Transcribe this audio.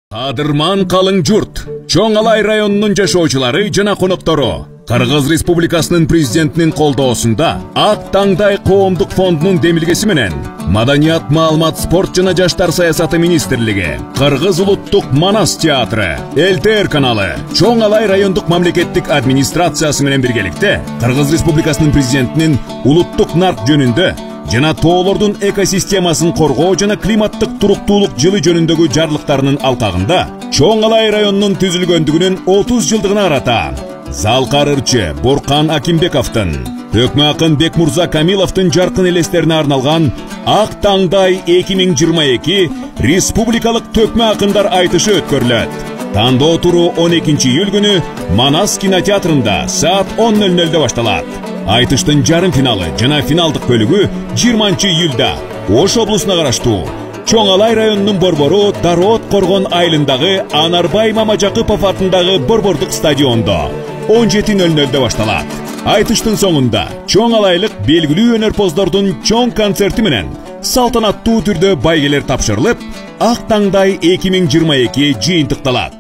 Кадырман калың журт, Чоң Алай районунун жашоочулары жана коноктору Кыргыз Республикасынын президентинин колдоосунда Ак Таңдай коомдук фондунун демилгеси менен Маданият, маалымат, спорт жана жаштар саясаты министрлиги, Кыргыз улуттук Манас театры, ЛТР каналы, Чоң Алай райондук мамлекеттик администрациясы менен биргеликте Кыргыз Республикасынын президентинин улуттук нарк жөнүндө жана тоолордун экосистемасын коргоо жана климаттык туруктуулук жылы жөнүндөгү жарлыктарынын алкагында Чоң Алай районунун түзүлгөндүгүнүн 30 жылдыгына карата Залкар ырчы Боркан Акимбековдун, Өкмө акын Бекмурза Камиловдун жаркын элестерине арналган Ак Таңдай 2022 республикалык төкмө акындар айтышы өткөрүлөт. Тандоо туру 12 июль күнү Манас кинотеатрында саат 10:00 башталат. Айтыштын жарым финалы жана финалдык бөлүгү 20 июльда Ош облусуна караштуу Чоң Алай районунун борбору Дароот Коргон айылындагы Анарбай Мамажакыпов атындагы борбордук стадиондо 17:00 башталат. Айтыштын соңунда Чоң Алайлык белгилүү өнөрпоздордун чоң концерти менен салтанаттуу түрдө байгелер тапшырылып, Ак Таңдай 2022 жыйынтыкталат.